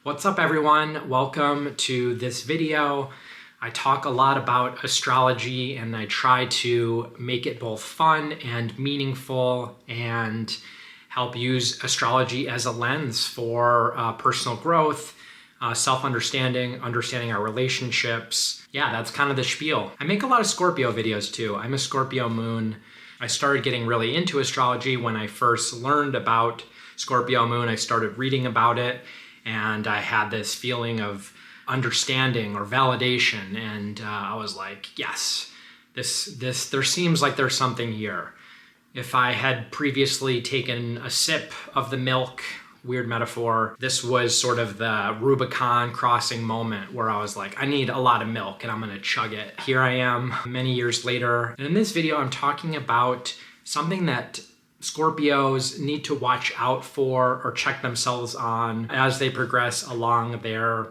What's up everyone? Welcome to this video. I talk a lot about astrology and I try to make it both fun and meaningful and help use astrology as a lens for personal growth, self-understanding, understanding our relationships. Yeah, that's kind of the spiel. I make a lot of Scorpio videos too. I'm a Scorpio moon. I started getting really into astrology when I first learned about Scorpio moon. I started reading about it. And I had this feeling of understanding or validation. And I was like, yes, there seems like there's something here. If I had previously taken a sip of the milk, weird metaphor, this was sort of the Rubicon crossing moment where I was like, I need a lot of milk and I'm gonna chug it. Here I am many years later. And in this video, I'm talking about something that Scorpios need to watch out for or check themselves on as they progress along their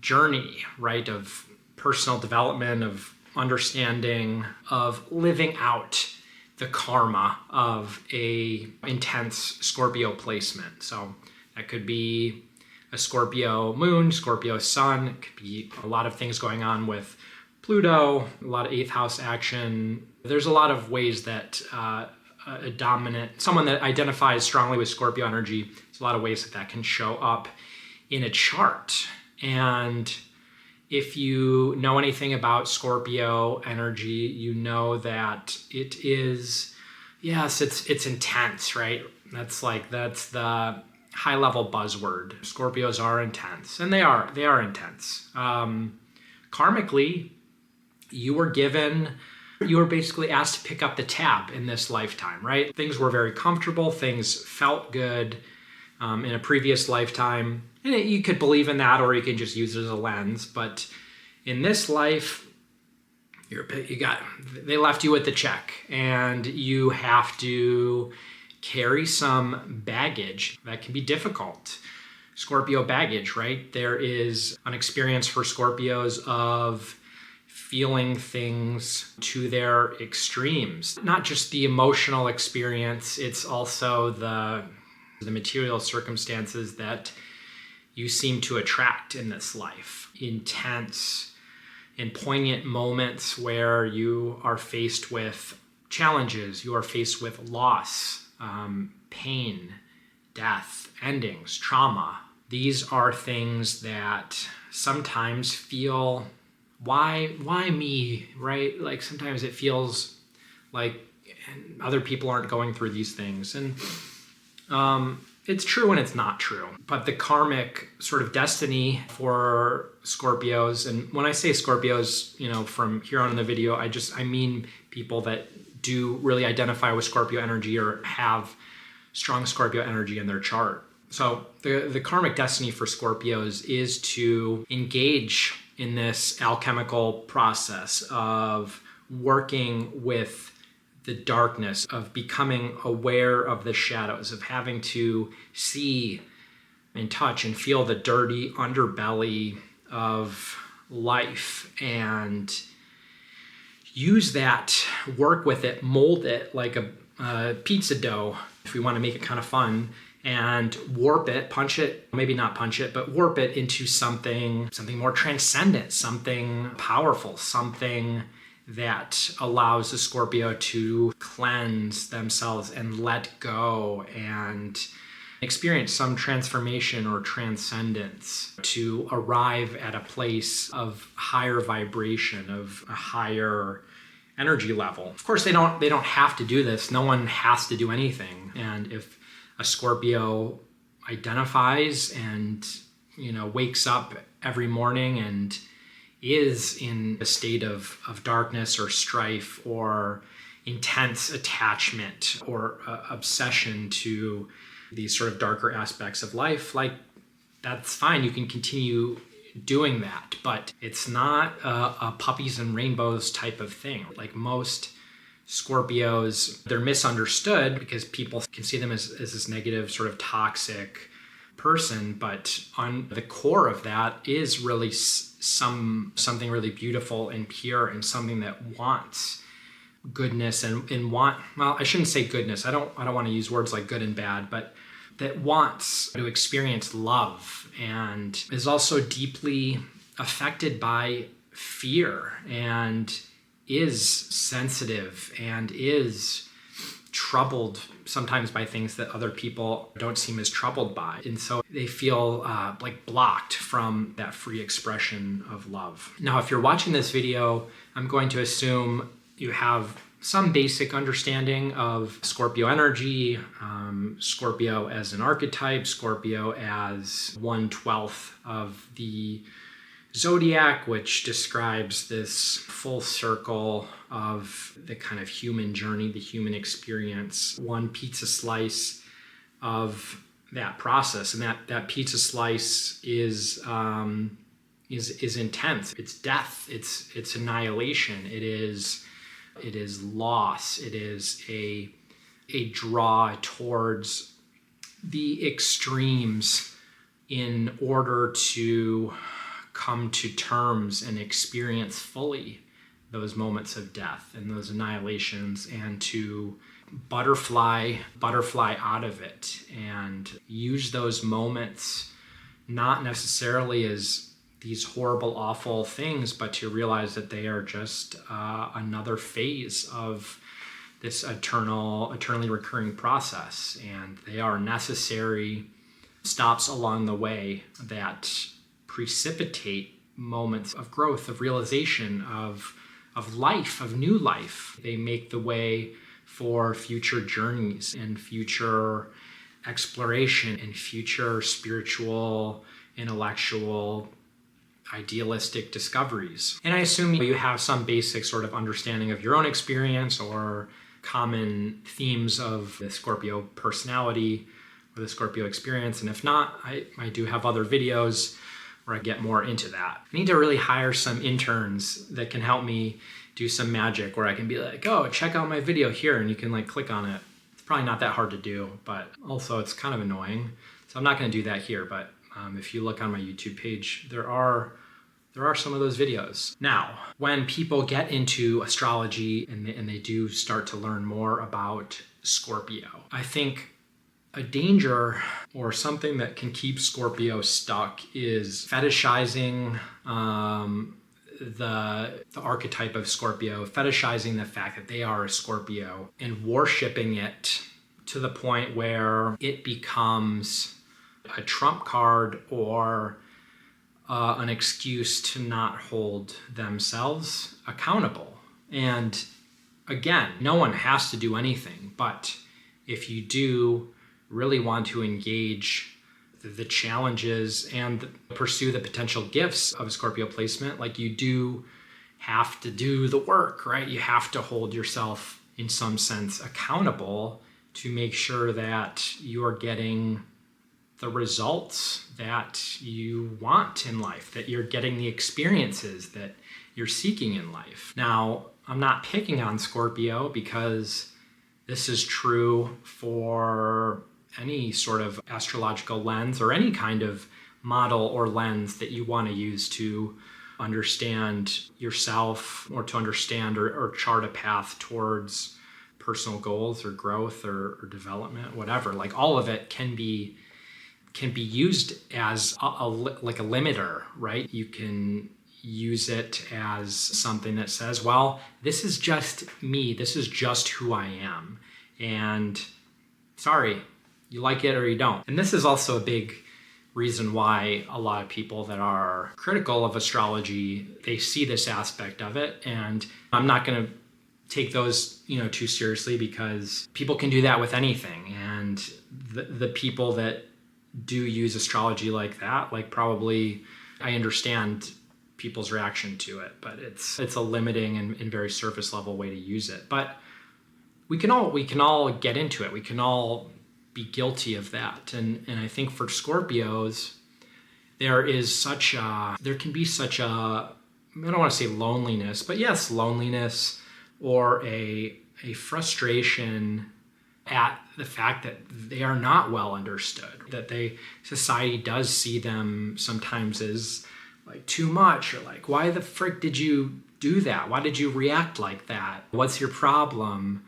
journey, right, of personal development, of understanding, of living out the karma of a intense Scorpio placement. So that could be a Scorpio moon, Scorpio sun, it could be a lot of things going on with Pluto, a lot of 8th house action. There's a lot of ways that a dominant, someone that identifies strongly with Scorpio energy, there's a lot of ways that can show up in a chart. And if you know anything about Scorpio energy, you know that it is, yes, it's intense, right? That's the high level buzzword. Scorpios are intense, and they are intense. Karmically, you were basically asked to pick up the tab in this lifetime, right? Things were very comfortable, things felt good in a previous lifetime. And you could believe in that or you can just use it as a lens. But in this life, they left you with the check and you have to carry some baggage that can be difficult. Scorpio baggage, right? There is an experience for Scorpios of feeling things to their extremes. Not just the emotional experience, it's also the material circumstances that you seem to attract in this life. Intense and poignant moments where you are faced with challenges, you are faced with loss, pain, death, endings, trauma. These are things that sometimes feel, why me, right? Like sometimes it feels like other people aren't going through these things. And it's true and it's not true. But the karmic sort of destiny for Scorpios, and when I say Scorpios, from here on in the video, I mean people that do really identify with Scorpio energy or have strong Scorpio energy in their chart. So the karmic destiny for Scorpios is to engage in this alchemical process of working with the darkness, of becoming aware of the shadows, of having to see and touch and feel the dirty underbelly of life and use that, work with it, mold it like a pizza dough, if we want to make it kind of fun, and warp it, punch it, maybe not punch it, but warp it into something more transcendent, something powerful, something that allows the Scorpio to cleanse themselves and let go and experience some transformation or transcendence to arrive at a place of higher vibration, of a higher energy level. Of course, they don't have to do this. No one has to do anything. And if a Scorpio identifies and, wakes up every morning and is in a state of darkness or strife or intense attachment or obsession to these sort of darker aspects of life, like that's fine. You can continue doing that, but it's not a puppies and rainbows type of thing. Like most Scorpios, they're misunderstood because people can see them as this negative, sort of toxic person, but on the core of that is really something really beautiful and pure and something that wants goodness and well, I shouldn't say goodness. I don't want to use words like good and bad, but that wants to experience love and is also deeply affected by fear and is sensitive and is troubled sometimes by things that other people don't seem as troubled by. And so they feel like blocked from that free expression of love. Now, if you're watching this video, I'm going to assume you have some basic understanding of Scorpio energy, Scorpio as an archetype, Scorpio as 1/12 of the zodiac, which describes this full circle of the kind of human journey, the human experience, one pizza slice of that process. And that pizza slice is intense. It's death. It's annihilation. It is loss. It is a draw towards the extremes in order to come to terms and experience fully those moments of death and those annihilations, and to butterfly out of it and use those moments not necessarily as these horrible, awful things, but to realize that they are just another phase of this eternally recurring process, and they are necessary stops along the way that precipitate moments of growth, of realization, of life, of new life. They make the way for future journeys and future exploration and future spiritual, intellectual, idealistic discoveries. And I assume you have some basic sort of understanding of your own experience or common themes of the Scorpio personality or the Scorpio experience. And if not, I do have other videos where I get more into that. I need to really hire some interns that can help me do some magic where I can be like, oh, check out my video here, and you can like click on it. It's probably not that hard to do, but also it's kind of annoying. So I'm not going to do that here, but if you look on my YouTube page, there are some of those videos. Now, when people get into astrology and they do start to learn more about Scorpio, I think a danger or something that can keep Scorpio stuck is fetishizing the archetype of Scorpio, fetishizing the fact that they are a Scorpio and worshiping it to the point where it becomes a trump card or an excuse to not hold themselves accountable. And again, no one has to do anything, but if you do really want to engage the challenges and pursue the potential gifts of a Scorpio placement, like you do have to do the work, right? You have to hold yourself in some sense accountable to make sure that you are getting the results that you want in life, that you're getting the experiences that you're seeking in life. Now, I'm not picking on Scorpio because this is true for any sort of astrological lens or any kind of model or lens that you want to use to understand yourself or to understand or chart a path towards personal goals or growth or development, whatever. Like all of it can be used as a limiter, right? You can use it as something that says, well, this is just me. This is just who I am. And sorry, you like it or you don't. And this is also a big reason why a lot of people that are critical of astrology, they see this aspect of it. And I'm not going to take those, too seriously, because people can do that with anything. And the people that do use astrology like that, like probably I understand people's reaction to it, but it's a limiting and very surface level way to use it. But we can all get into it. We can all be guilty of that. And I think for Scorpios, there can be such a, I don't want to say loneliness, but yes, loneliness or a frustration at the fact that they are not well understood, that society does see them sometimes as like too much, or like, why the frick did you do that? Why did you react like that? What's your problem?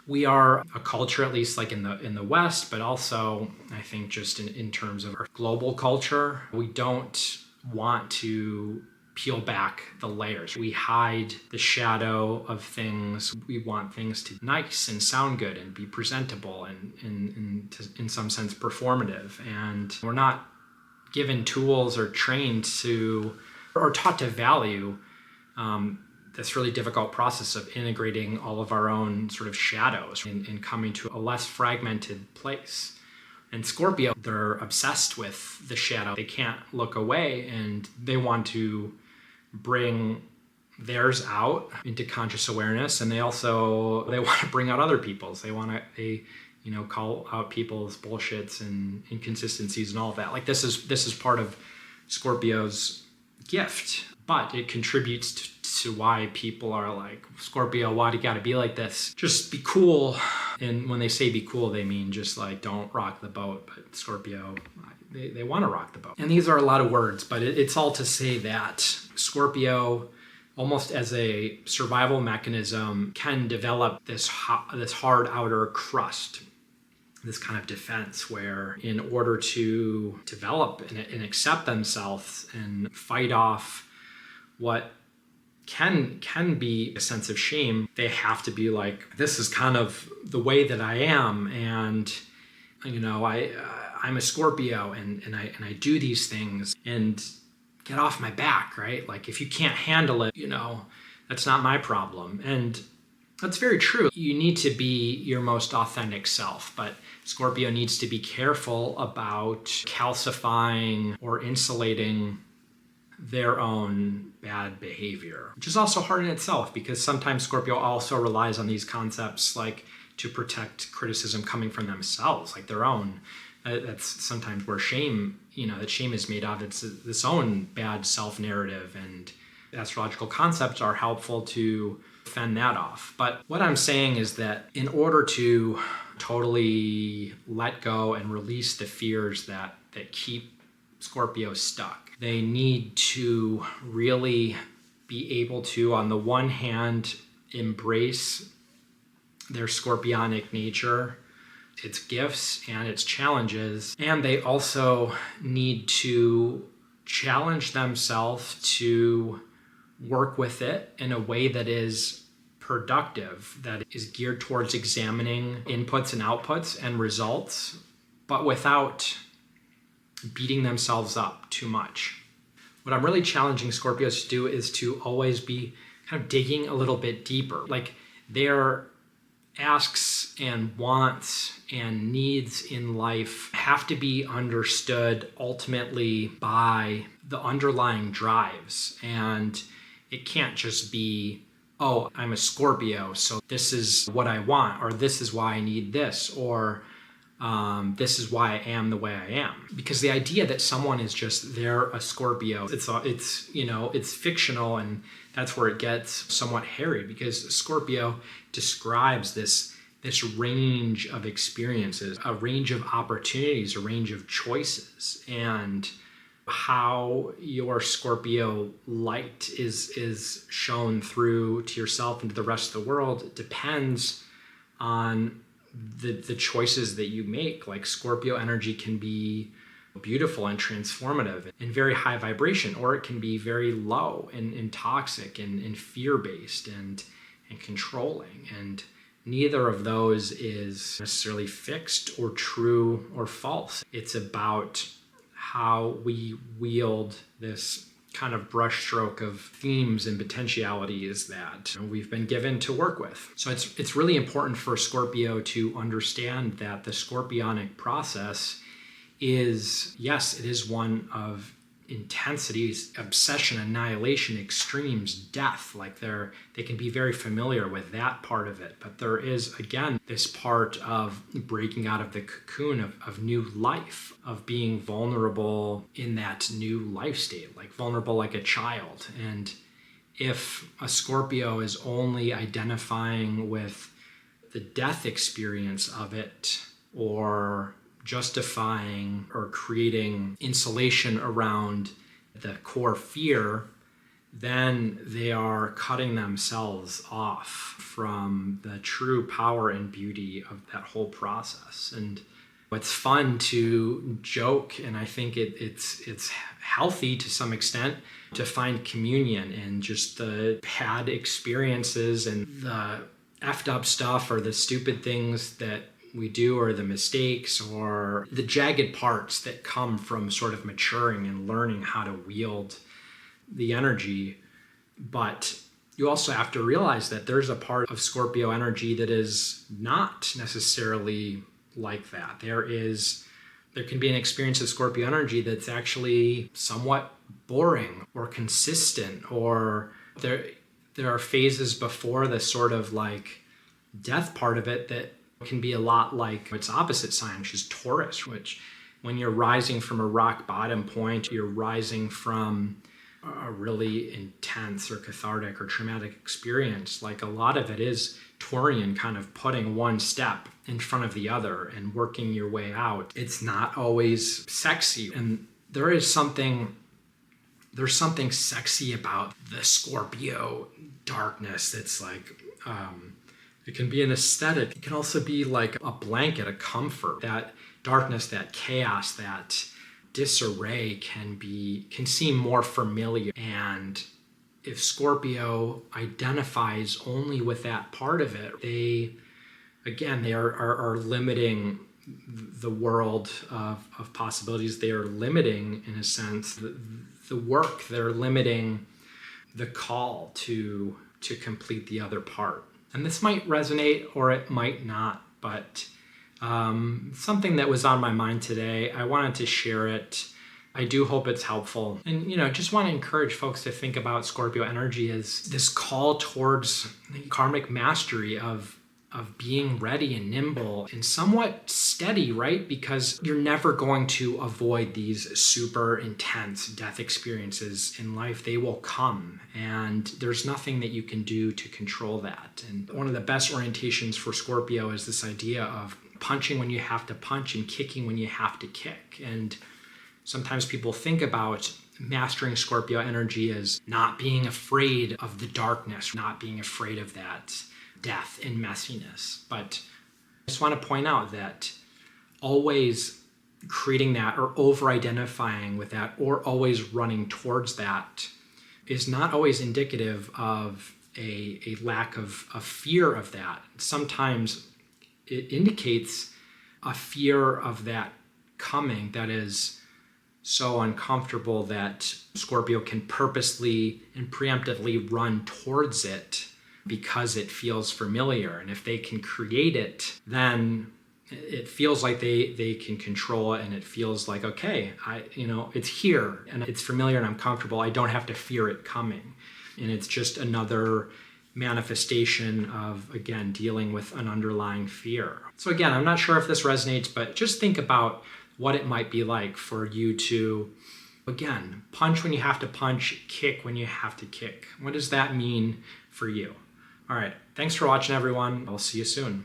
We are a culture, at least like in the West, but also I think just in terms of our global culture, we don't want to peel back the layers. We hide the shadow of things. We want things to be nice and sound good and be presentable and in some sense performative. And we're not given tools or trained to or taught to value this really difficult process of integrating all of our own sort of shadows and coming to a less fragmented place. And Scorpio, they're obsessed with the shadow. They can't look away, and they want to bring theirs out into conscious awareness. And they want to bring out other people's. They call out people's bullshits and inconsistencies and all of that. Like this is part of Scorpio's gift, but it contributes to why people are like, Scorpio, why do you gotta be like this? Just be cool. And when they say be cool, they mean just like don't rock the boat. But Scorpio, they want to rock the boat. And these are a lot of words, but it's all to say that Scorpio, almost as a survival mechanism, can develop this hard outer crust, this kind of defense where in order to develop and accept themselves and fight off what can be a sense of shame, they have to be like, this is kind of the way that I am, and I'm a Scorpio and I do these things, and get off my back, right? Like if you can't handle it, that's not my problem. And that's very true. You need to be your most authentic self, but Scorpio needs to be careful about calcifying or insulating their own bad behavior, which is also hard in itself because sometimes Scorpio also relies on these concepts like to protect criticism coming from themselves, like their own. That's sometimes where shame, that shame is made of. It's this own bad self-narrative, and astrological concepts are helpful to fend that off. But what I'm saying is that in order to totally let go and release the fears that keep Scorpio stuck, they need to really be able to, on the one hand, embrace their Scorpionic nature, its gifts and its challenges. And they also need to challenge themselves to work with it in a way that is productive, that is geared towards examining inputs and outputs and results, but without beating themselves up too much. What I'm really challenging Scorpios to do is to always be kind of digging a little bit deeper. Like their asks and wants and needs in life have to be understood ultimately by the underlying drives. And it can't just be, oh, I'm a Scorpio, so this is what I want, or this is why I need this, or this is why I am the way I am. Because the idea that someone is just they're a Scorpio, it's fictional, and that's where it gets somewhat hairy, because Scorpio describes this range of experiences, a range of opportunities, a range of choices, and how your Scorpio light is shown through to yourself and to the rest of the world depends on the choices that you make. Like Scorpio energy can be beautiful and transformative and very high vibration, or it can be very low and toxic and fear-based and controlling. And neither of those is necessarily fixed or true or false. It's about how we wield this kind of brushstroke of themes and potentialities that we've been given to work with. So it's really important for Scorpio to understand that the Scorpionic process is, yes, it is one of intensities, obsession, annihilation, extremes, death. Like they can be very familiar with that part of it. But there is, again, this part of breaking out of the cocoon of new life, of being vulnerable in that new life state, like vulnerable like a child. And if a Scorpio is only identifying with the death experience of it, or justifying or creating insulation around the core fear, then they are cutting themselves off from the true power and beauty of that whole process. And it's fun to joke, and I think it's healthy to some extent to find communion in just the bad experiences and the effed up stuff or the stupid things that we do, or the mistakes or the jagged parts that come from sort of maturing and learning how to wield the energy. But you also have to realize that there's a part of Scorpio energy that is not necessarily like that. There can be an experience of Scorpio energy that's actually somewhat boring or consistent, or there are phases before the sort of like death part of it that can be a lot like its opposite sign, which is Taurus, which when you're rising from a rock bottom point, you're rising from a really intense or cathartic or traumatic experience. Like a lot of it is Taurian, kind of putting one step in front of the other and working your way out. It's not always sexy. And there's something sexy about the Scorpio darkness that's like, it can be an aesthetic. It can also be like a blanket, a comfort. That darkness, that chaos, that disarray can seem more familiar. And if Scorpio identifies only with that part of it, they are limiting the world of possibilities. They are limiting, in a sense, the work. They're limiting the call to complete the other part. And this might resonate or it might not, but something that was on my mind today, I wanted to share it. I do hope it's helpful. And, just want to encourage folks to think about Scorpio energy as this call towards karmic mastery of being ready and nimble and somewhat steady, right? Because you're never going to avoid these super intense death experiences in life. They will come, and there's nothing that you can do to control that. And one of the best orientations for Scorpio is this idea of punching when you have to punch and kicking when you have to kick. And sometimes people think about mastering Scorpio energy as not being afraid of the darkness, not being afraid of that death and messiness. But I just want to point out that always creating that or over-identifying with that or always running towards that is not always indicative of a lack of fear of that. Sometimes it indicates a fear of that coming that is so uncomfortable that Scorpio can purposely and preemptively run towards it because it feels familiar. And if they can create it, then it feels like they can control it, and it feels like, okay, it's here and it's familiar and I'm comfortable. I don't have to fear it coming. And it's just another manifestation of, again, dealing with an underlying fear. So again, I'm not sure if this resonates, but just think about what it might be like for you to, again, punch when you have to punch, kick when you have to kick. What does that mean for you? All right. Thanks for watching, everyone. I'll see you soon.